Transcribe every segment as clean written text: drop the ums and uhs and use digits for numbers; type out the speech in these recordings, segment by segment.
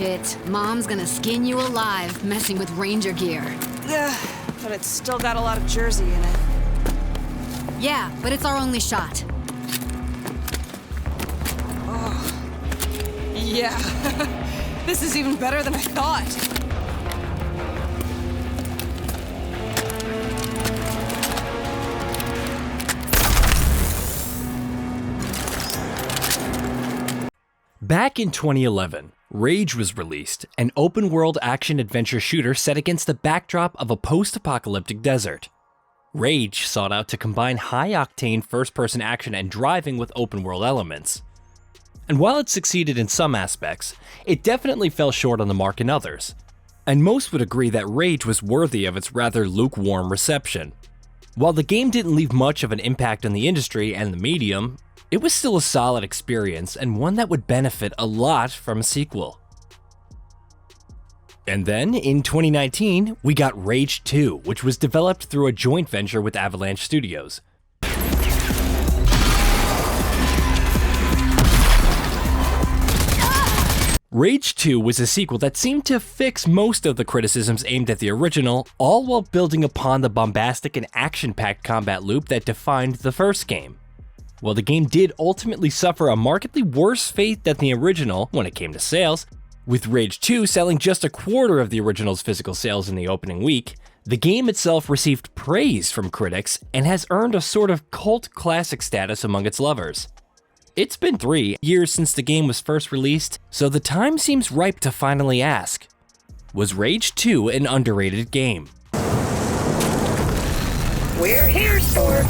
Shit, Mom's gonna skin you alive messing with Ranger gear. Ugh, but it's still got a lot of Jersey in it. Yeah, but it's our only shot. Oh. Yeah. This is even better than I thought. Back in 2011, Rage was released, an open-world action-adventure shooter set against the backdrop of a post-apocalyptic desert. Rage sought out to combine high-octane first-person action and driving with open-world elements. And while it succeeded in some aspects, it definitely fell short on the mark in others. And most would agree that Rage was worthy of its rather lukewarm reception. While the game didn't leave much of an impact on the industry and the medium, it was still a solid experience and one that would benefit a lot from a sequel. And then, in 2019, we got Rage 2, which was developed through a joint venture with Avalanche Studios. Rage 2 was a sequel that seemed to fix most of the criticisms aimed at the original, all while building upon the bombastic and action-packed combat loop that defined the first game. While the game did ultimately suffer a markedly worse fate than the original when it came to sales, with Rage 2 selling just a quarter of the original's physical sales in the opening week, the game itself received praise from critics and has earned a sort of cult classic status among its lovers. It's been 3 years since the game was first released, so the time seems ripe to finally ask, was Rage 2 an underrated game? We're here, Thor.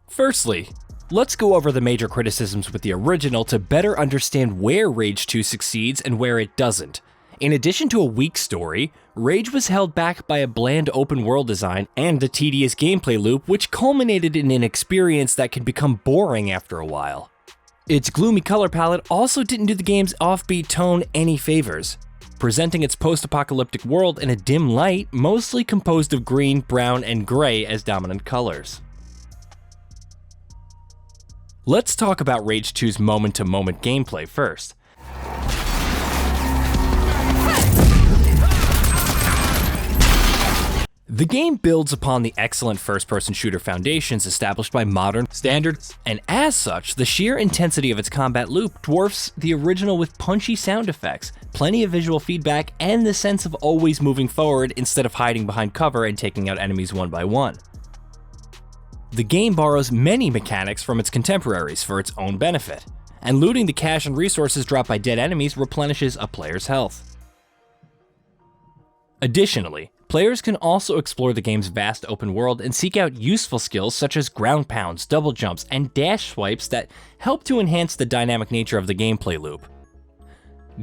Firstly, let's go over the major criticisms with the original to better understand where Rage 2 succeeds and where it doesn't. In addition to a weak story, Rage was held back by a bland open world design and a tedious gameplay loop which culminated in an experience that can become boring after a while. Its gloomy color palette also didn't do the game's offbeat tone any favors, presenting its post-apocalyptic world in a dim light mostly composed of green, brown, and gray as dominant colors. Let's talk about Rage 2's moment-to-moment gameplay first. The game builds upon the excellent first-person shooter foundations established by modern standards, and as such, the sheer intensity of its combat loop dwarfs the original with punchy sound effects, plenty of visual feedback, and the sense of always moving forward instead of hiding behind cover and taking out enemies one by one. The game borrows many mechanics from its contemporaries for its own benefit, and looting the cash and resources dropped by dead enemies replenishes a player's health. Additionally, players can also explore the game's vast open world and seek out useful skills such as ground pounds, double jumps, and dash swipes that help to enhance the dynamic nature of the gameplay loop.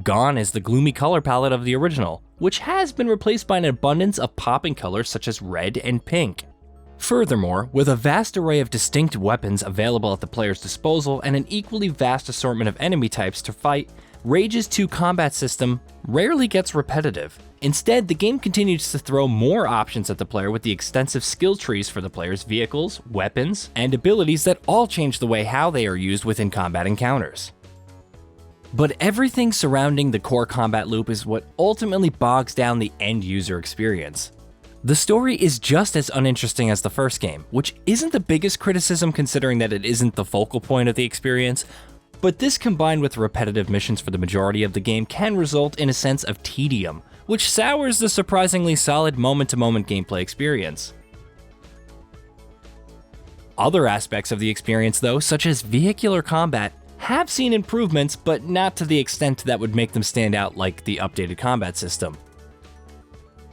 Gone is the gloomy color palette of the original, which has been replaced by an abundance of popping colors such as red and pink. Furthermore, with a vast array of distinct weapons available at the player's disposal and an equally vast assortment of enemy types to fight, Rage's 2 combat system rarely gets repetitive. Instead, the game continues to throw more options at the player with the extensive skill trees for the player's vehicles, weapons, and abilities that all change the way how they are used within combat encounters. But everything surrounding the core combat loop is what ultimately bogs down the end-user experience. The story is just as uninteresting as the first game, which isn't the biggest criticism considering that it isn't the focal point of the experience, but this combined with repetitive missions for the majority of the game can result in a sense of tedium, which sours the surprisingly solid moment-to-moment gameplay experience. Other aspects of the experience though, such as vehicular combat, have seen improvements, but not to the extent that would make them stand out like the updated combat system.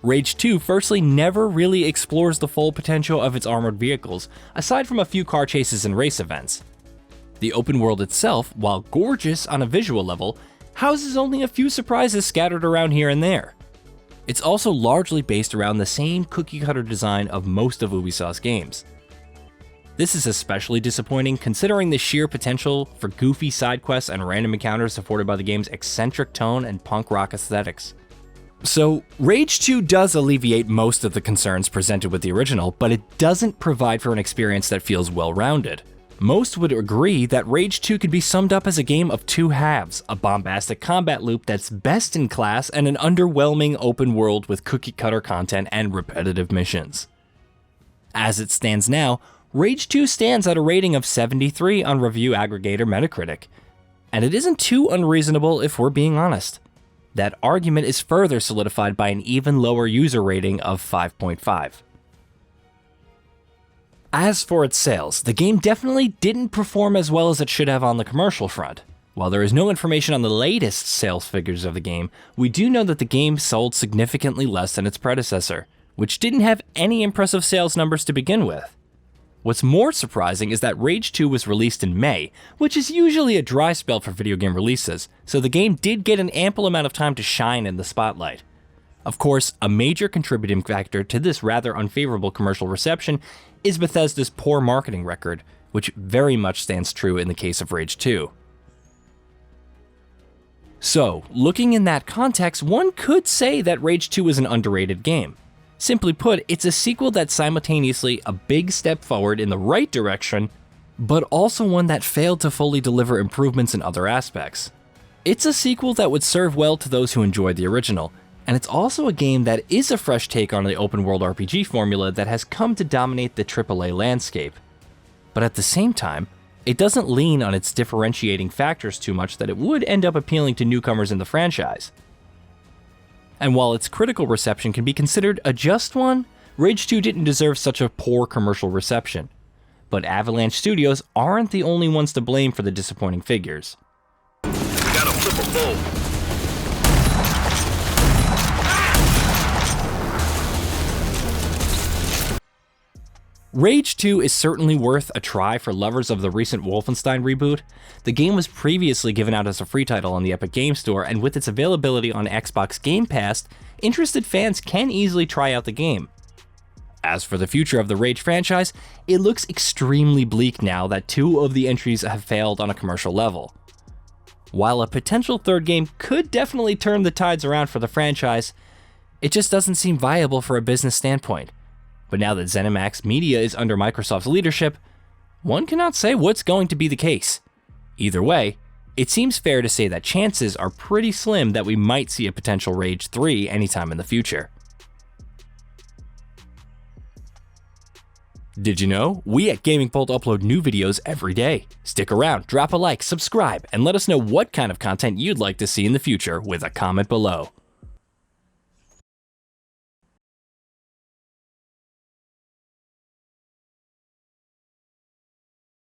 Rage 2 firstly never really explores the full potential of its armored vehicles, aside from a few car chases and race events. The open world itself, while gorgeous on a visual level, houses only a few surprises scattered around here and there. It's also largely based around the same cookie-cutter design of most of Ubisoft's games. This is especially disappointing considering the sheer potential for goofy side quests and random encounters afforded by the game's eccentric tone and punk rock aesthetics. So, Rage 2 does alleviate most of the concerns presented with the original, but it doesn't provide for an experience that feels well-rounded. Most would agree that Rage 2 could be summed up as a game of two halves, a bombastic combat loop that's best in class and an underwhelming open world with cookie-cutter content and repetitive missions. As it stands now, Rage 2 stands at a rating of 73 on review aggregator Metacritic, and it isn't too unreasonable if we're being honest. That argument is further solidified by an even lower user rating of 5.5. As for its sales, the game definitely didn't perform as well as it should have on the commercial front. While there is no information on the latest sales figures of the game, we do know that the game sold significantly less than its predecessor, which didn't have any impressive sales numbers to begin with. What's more surprising is that Rage 2 was released in May, which is usually a dry spell for video game releases, so the game did get an ample amount of time to shine in the spotlight. Of course, a major contributing factor to this rather unfavorable commercial reception is Bethesda's poor marketing record, which very much stands true in the case of Rage 2. So, looking in that context, one could say that Rage 2 is an underrated game. Simply put, it's a sequel that's simultaneously a big step forward in the right direction, but also one that failed to fully deliver improvements in other aspects. It's a sequel that would serve well to those who enjoyed the original, and it's also a game that is a fresh take on the open world RPG formula that has come to dominate the AAA landscape. But at the same time, it doesn't lean on its differentiating factors too much that it would end up appealing to newcomers in the franchise. And while its critical reception can be considered a just one, Rage 2 didn't deserve such a poor commercial reception. But Avalanche Studios aren't the only ones to blame for the disappointing figures. Gotta flip a bowl. Rage 2 is certainly worth a try for lovers of the recent Wolfenstein reboot. The game was previously given out as a free title on the Epic Games Store, and with its availability on Xbox Game Pass, interested fans can easily try out the game. As for the future of the Rage franchise, it looks extremely bleak now that two of the entries have failed on a commercial level. While a potential third game could definitely turn the tides around for the franchise, it just doesn't seem viable for a business standpoint. But now that ZeniMax Media is under Microsoft's leadership, one cannot say what's going to be the case. Either way, it seems fair to say that chances are pretty slim that we might see a potential Rage 3 anytime in the future. Did you know? We at GamingBolt upload new videos every day. Stick around, drop a like, subscribe, and let us know what kind of content you'd like to see in the future with a comment below.